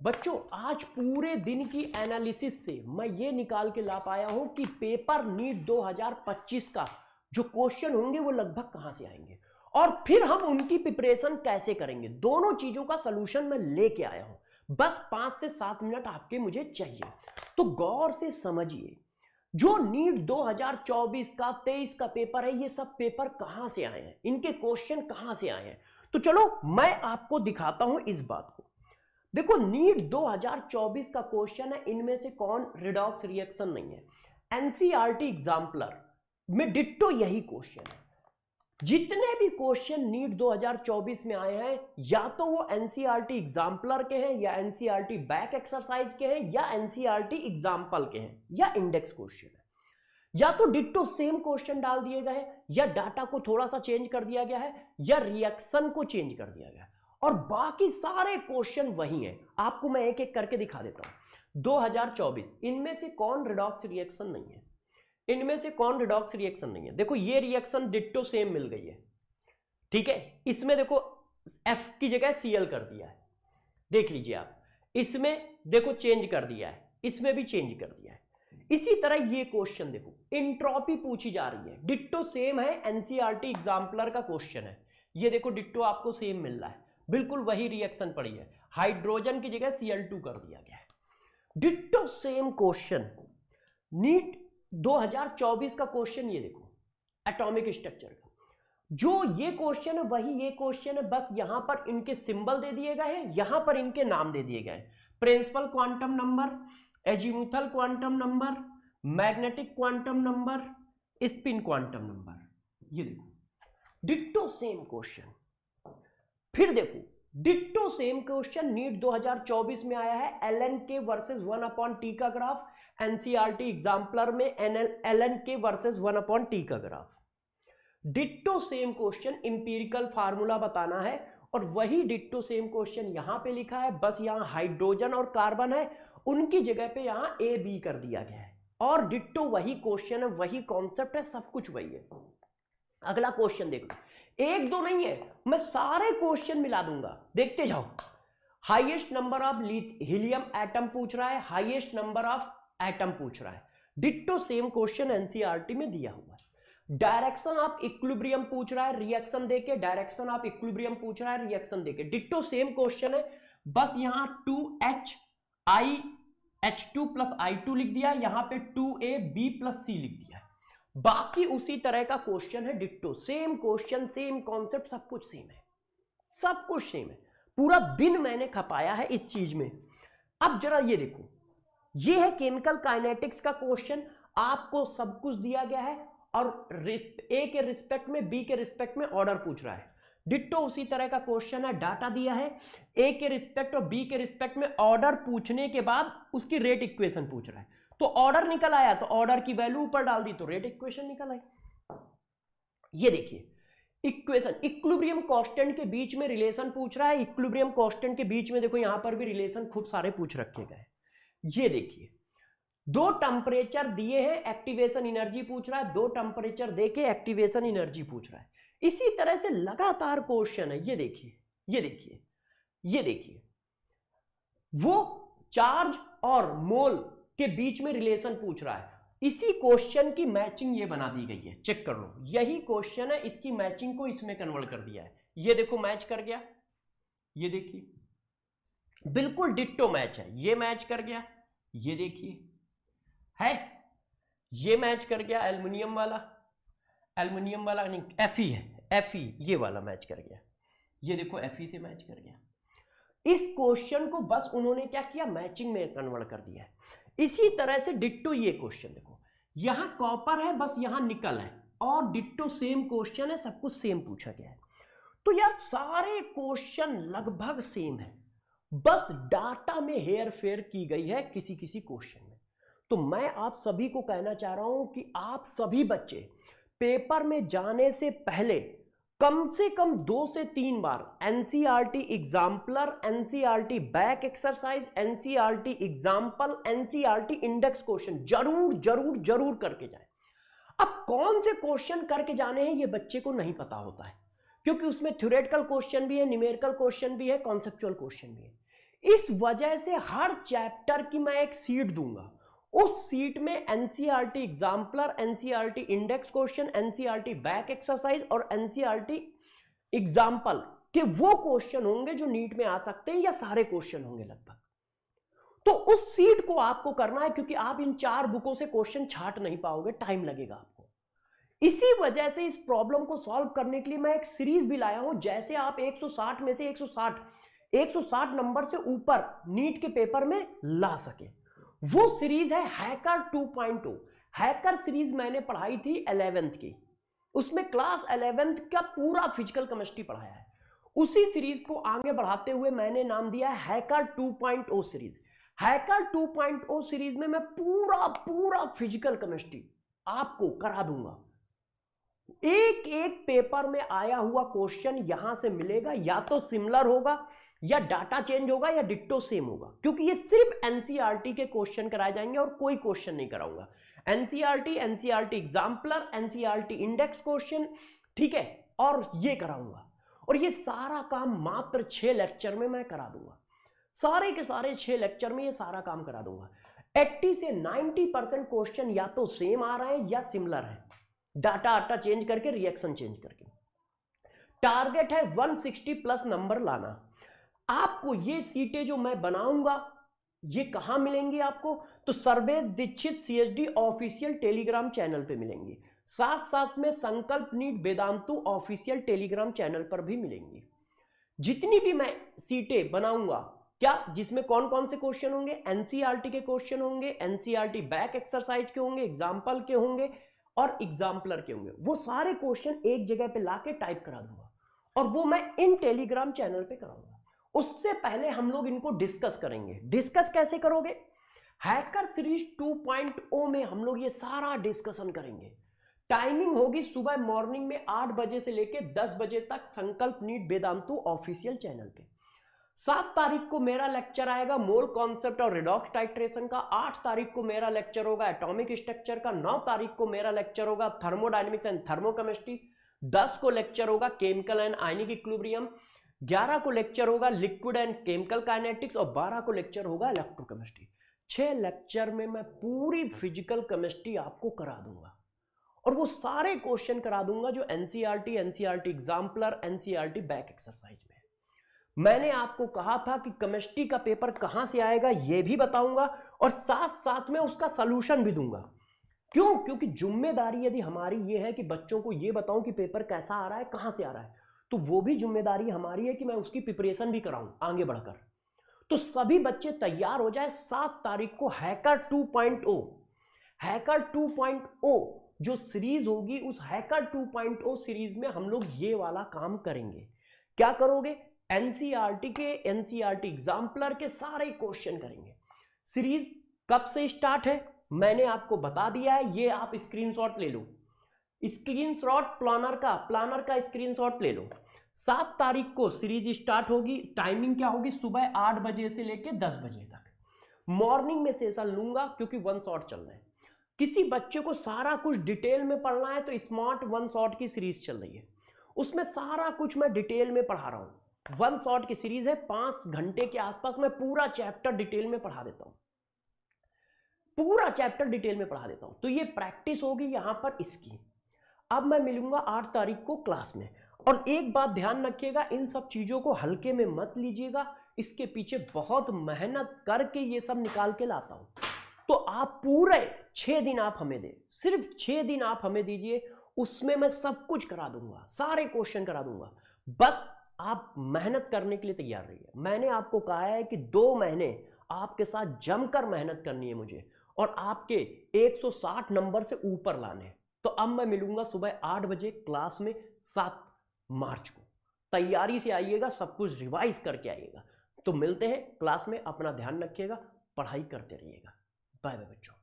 बच्चों आज पूरे दिन की एनालिसिस से मैं ये निकाल के ला पाया हूं कि पेपर नीट 2025 का जो क्वेश्चन होंगे वो लगभग कहां से आएंगे और फिर हम उनकी प्रिपरेशन कैसे करेंगे। दोनों चीजों का सलूशन मैं लेके आया हूं। बस 5 से 7 मिनट आपके मुझे चाहिए, तो गौर से समझिए। जो नीट 2024 का 23 का पेपर है, ये सब पेपर कहां से आए हैं, इनके क्वेश्चन कहां से आए हैं, तो चलो मैं आपको दिखाता हूं इस बात को। देखो नीट 2024 का क्वेश्चन है, इनमें से कौन रिडॉक्स रिएक्शन नहीं है। एनसीईआरटी एग्जाम्पलर में डिट्टो यही क्वेश्चन है। जितने भी क्वेश्चन नीट 2024 में आए हैं, या तो वो एनसीईआरटी एग्जाम्पलर के हैं, या एनसीईआरटी बैक एक्सरसाइज के हैं, या एनसीईआरटी एग्जाम्पल के हैं, या इंडेक्स क्वेश्चन है। या तो डिट्टो सेम क्वेश्चन डाल दिए गए हैं, या डाटा को थोड़ा सा चेंज कर दिया गया है, या रिएक्शन को चेंज कर दिया गया है, और बाकी सारे क्वेश्चन वही हैं। आपको मैं एक एक करके दिखा देता हूं। 2024 इनमें से कौन रिडॉक्स रिएक्शन नहीं है, इनमें से कौन रिडॉक्स रिएक्शन नहीं है। देखो ये रिएक्शन डिट्टो सेम मिल गई है, ठीक है। इसमें देखो F की जगह Cl कर दिया है, देख लीजिए आप। इसमें देखो चेंज कर दिया है, इसमें भी चेंज कर दिया है। इसी तरह ये क्वेश्चन देखो, इंट्रोपी पूछी जा रही है, डिट्टो सेम है, एनसीईआरटी एग्जाम्पलर का क्वेश्चन है। ये देखो डिट्टो आपको सेम मिल रहा है, बिल्कुल वही रिएक्शन पड़ी है, हाइड्रोजन की जगह Cl2 कर दिया गया है। डिट्टो सेम क्वेश्चन नीट 2024 का क्वेश्चन, ये देखो एटॉमिक स्ट्रक्चर का जो ये क्वेश्चन है वही ये क्वेश्चन है, बस यहां पर इनके सिंबल दे दिए गए हैं, यहां पर इनके नाम दे दिए गए। Principal quantum number, azimuthal quantum number, magnetic quantum number, spin quantum number. ये देखो डिट्टो सेम क्वेश्चन। फिर देखो डिट्टो सेम क्वेश्चन नीट 2024 में आया है, LNK वर्सेस 1/T का ग्राफ। एनसीईआरटी एग्जाम्पलर में LNK वर्सेस 1/T का graph. Ditto same question, empirical formula बताना है, और वही डिट्टो सेम क्वेश्चन यहां पे लिखा है, बस यहां हाइड्रोजन और कार्बन है, उनकी जगह पे यहां AB कर दिया गया है। और डिट्टो वही क्वेश्चन है, वही कॉन्सेप्ट है, सब कुछ वही है। अगला क्वेश्चन देख लो, एक दो नहीं है, मैं सारे क्वेश्चन मिला दूंगा, देखते जाओ। Highest number of helium atom पूछ रहा है, हाईएस्ट नंबर ऑफ एटम पूछ रहा है। डिट्टो सेम क्वेश्चन एनसीईआरटी में दिया हुआ है। डायरेक्शन ऑफ इक्विलिब्रियम पूछ रहा है, रिएक्शन देके डायरेक्शन ऑफ इक्विलिब्रियम पूछ रहा है, रिएक्शन देके। डिट्टो सेम क्वेश्चन है, बस यहां 2HiH2 प्लस I2 लिख दिया, यहां पे 2AB प्लस C लिख दिया। बाकी उसी तरह का क्वेश्चन है, ditto same question, same concept, सब कुछ सेम है, सब कुछ सेम है। पूरा दिन मैंने खपाया है इस चीज में। अब जरा ये देखो, ये है केमिकल काइनेटिक्स का क्वेश्चन, आपको सब कुछ दिया गया है, और ए के रिस्पेक्ट में, बी के रिस्पेक्ट में ऑर्डर पूछ रहा है। डिट्टो उसी तरह का क्वेश्चन है, डाटा दिया है, ए के रिस्पेक्ट और बी के रिस्पेक्ट में ऑर्डर पूछने के बाद उसकी रेट इक्वेशन पूछ रहा है। तो ऑर्डर निकल आया, तो ऑर्डर की वैल्यू ऊपर डाल दी, तो रेट इक्वेशन निकल आई। ये देखिए इक्वेशन, इक्विलिब्रियम कांस्टेंट के बीच में रिलेशन पूछ रहा है, इक्विलिब्रियम कांस्टेंट के बीच में देखो यहां पर भी रिलेशन खूब सारे पूछ रखे गए। ये देखिए दो टेम्परेचर दिए हैं, एक्टिवेशन एनर्जी पूछ रहा है, दो टेम्परेचर देके एक्टिवेशन एनर्जी पूछ रहा है। इसी तरह से लगातार क्वेश्चन है। ये देखिए, ये देखिए, ये देखिए, वो चार्ज और मोल के बीच में रिलेशन पूछ रहा है। इसी क्वेश्चन की मैचिंग ये बना दी गई है, चेक कर लो, यही क्वेश्चन है, इसकी मैचिंग को इसमें कन्वर्ट कर दिया है। ये देखो मैच कर गया, ये देखिए बिल्कुल डिट्टो मैच है, ये मैच कर गया, ये देखिए है, ये मैच कर गया, एल्युमिनियम वाला नहीं, Fe है, Fe ये वाला मैच कर गया, ये देखो Fe से मैच कर गया। इस क्वेश्चन को बस उन्होंने क्या किया, मैचिंग में कन्वर्ट कर दिया है। इसी तरह से डिट्टो ये क्वेश्चन देखो, यहां कॉपर है, बस यहां निकल है, और डिट्टो सेम क्वेश्चन है, सब कुछ सेम पूछा गया है। तो यार सारे क्वेश्चन लगभग सेम है, बस डाटा में हेर फेर की गई है किसी किसी क्वेश्चन में। तो मैं आप सभी को कहना चाह रहा हूं कि आप सभी बच्चे पेपर में जाने से पहले कम से कम 2 से 3 बार NCERT exemplar, NCERT back exercise, NCERT example, NCERT index question जरूर जरूर जरूर करके जाए। अब कौन से क्वेश्चन करके जाने हैं ये बच्चे को नहीं पता होता है, क्योंकि उसमें थ्योरेटिकल क्वेश्चन भी है, न्यूमेरिकल क्वेश्चन भी है, कॉन्सेप्चुअल क्वेश्चन भी है। इस वजह से हर चैप्टर की मैं एक सीट दूंगा, उस सीट में NCERT exemplar, NCERT index question, NCERT back exercise और एनसीईआरटी एग्जाम्पल के वो क्वेश्चन होंगे जो नीट में आ सकते हैं, या सारे क्वेश्चन होंगे लगभग। तो उस सीट को आपको करना है, क्योंकि आप इन 4 बुकों से क्वेश्चन छांट नहीं पाओगे, टाइम लगेगा आपको। इसी वजह से इस प्रॉब्लम को सॉल्व करने के लिए मैं एक सीरीज भी लाया हूं, जैसे आप 160 में से 160 नंबर से ऊपर नीट के पेपर में ला सके। वो सीरीज है हैकर 2.0। हैकर सीरीज मैंने पढ़ाई थी 11th की, उसमें क्लास 11th का पूरा फिजिकल केमिस्ट्री पढ़ाया है। उसी सीरीज को आगे बढ़ाते हुए मैंने नाम दिया है हैकर 2.0 सीरीज। हैकर 2.0 सीरीज में मैं पूरा फिजिकल केमिस्ट्री आपको करा दूंगा। एक एक पेपर में आया हुआ क्वेश्चन यहां से मिलेगा, या तो सिमिलर होगा, या डाटा चेंज होगा, या डिट्टो सेम होगा, क्योंकि ये सिर्फ एनसीईआरटी के क्वेश्चन कराए जाएंगे और कोई क्वेश्चन नहीं कराऊंगा। NCERT, NCERT exemplar, NCERT index question, ठीक है, और ये कराऊंगा। और ये सारा काम मात्र 6 लेक्चर में मैं करा दूंगा। सारे के सारे 6 लेक्चर में ये सारा काम करा दूंगा। 80 से 90% क्वेश्चन या तो सेम आ रहे हैं या सिमिलर है, डाटा चेंज करके, रिएक्शन चेंज करके। टारगेट है 160 प्लस नंबर लाना। आपको ये सीटें जो मैं बनाऊंगा ये कहां मिलेंगी आपको? तो Sarvesh Dixit CHD official Telegram channel पे मिलेंगी, साथ साथ में Sankalp NEET Vedantu official Telegram channel पर भी मिलेंगी। जितनी भी मैं सीटें बनाऊंगा, क्या जिसमें कौन कौन से क्वेश्चन होंगे? एनसीईआरटी के क्वेश्चन होंगे, एनसीईआरटी बैक एक्सरसाइज के होंगे, एग्जाम्पल के होंगे और एग्जाम्पलर के होंगे। वो सारे क्वेश्चन एक जगह पे लाके टाइप करा दूंगा और वो मैं इन टेलीग्राम चैनल पे कराऊंगा। उससे पहले हम लोग इनको डिस्कस करेंगे। डिस्कस कैसे करोगे? हैकर सीरीज 2.0 में हम लोग ये सारा डिस्कशन करेंगे। टाइमिंग होगी सुबह मॉर्निंग में 8 बजे से लेके 10 बजे तक, संकल्प नीट वेदांतु ऑफिशियल चैनल पे। 7 तारीख को मेरा लेक्चर आएगा मोल कॉन्सेप्ट और रिडॉक्स टाइट्रेशन का। 8 तारीख को मेरा लेक्चर होगा एटॉमिक स्ट्रक्चर का। 9 तारीख को मेरा लेक्चर होगा थर्मोडायनेमिक्स एंड थर्मोकेमिस्ट्री। 10 को लेक्चर होगा केमिकल एंड आयनिक इक्विलिब्रियम। 11 को लेक्चर होगा लिक्विड एंड केमिकल काइनेटिक्स और 12 को लेक्चर होगा इलेक्ट्रोकेमिस्ट्री। 6 लेक्चर में मैं पूरी फिजिकल केमिस्ट्री आपको करा दूंगा और वो सारे क्वेश्चन करा दूंगा जो NCERT, NCERT exemplar, NCERT back exercise में। मैंने आपको कहा था कि केमिस्ट्री का पेपर कहां से आएगा ये भी बताऊंगा और साथ साथ में उसका सलूशन भी दूंगा। क्यों? क्योंकि जिम्मेदारी यदि हमारी ये है कि बच्चों को ये बताऊं कि पेपर कैसा आ रहा है, कहां से आ रहा है, तो वो भी जिम्मेदारी हमारी है कि मैं उसकी प्रिपरेशन भी कराऊं आगे बढ़कर। तो सभी बच्चे तैयार हो जाए। 7 तारीख को हैकर 2.0, हैकर 2.0 जो सीरीज होगी, उस हैकर 2.0 सीरीज में हम लोग ये वाला काम करेंगे। क्या करोगे? एनसीईआरटी के, एनसीईआरटी एग्जाम्पलर के सारे क्वेश्चन करेंगे। सीरीज कब से स्टार्ट है मैंने आपको बता दिया है, ये आप स्क्रीनशॉट ले लो। स्क्रीनशॉट प्लानर का स्क्रीनशॉट ले लो। 7 तारीख को सीरीज स्टार्ट होगी। टाइमिंग क्या होगी? सुबह 8 बजे से लेके 10 बजे तक। मॉर्निंग में सेशन लूंगा क्योंकि 1 शॉट चल रहा है। किसी बच्चे को सारा कुछ डिटेल में पढ़ना है तो स्मार्ट 1 शॉट की सीरीज चल रही है, उसमें सारा कुछ मैं डिटेल में पढ़ा रहा हूं। 1 शॉट की सीरीज है, 5 घंटे के आसपास मैं पूरा चैप्टर डिटेल में पढ़ा देता हूं, पूरा चैप्टर डिटेल में पढ़ा देता हूं। तो ये प्रैक्टिस होगी यहां पर इसकी। अब मैं मिलूंगा 8 तारीख को क्लास में। और एक बात ध्यान रखिएगा, इन सब चीजों को हल्के में मत लीजिएगा, इसके पीछे बहुत मेहनत करके ये सब निकाल के लाता हूं। तो आप पूरे 6 दिन आप हमें दें, सिर्फ 6 दिन आप हमें दीजिए, उसमें मैं सब कुछ करा दूंगा, सारे क्वेश्चन करा दूंगा। बस आप मेहनत करने के लिए तैयार रहिए। मैंने आपको कहा है कि 2 महीने आपके साथ जमकर मेहनत करनी है मुझे और आपके 160 नंबर से ऊपर लाने हैं। तो अब मैं मिलूंगा सुबह 8 बजे क्लास में 7 मार्च को। तैयारी से आइएगा, सब कुछ रिवाइज करके आइएगा। तो मिलते हैं क्लास में, अपना ध्यान रखिएगा, पढ़ाई करते रहिएगा। बाय बाय बच्चों।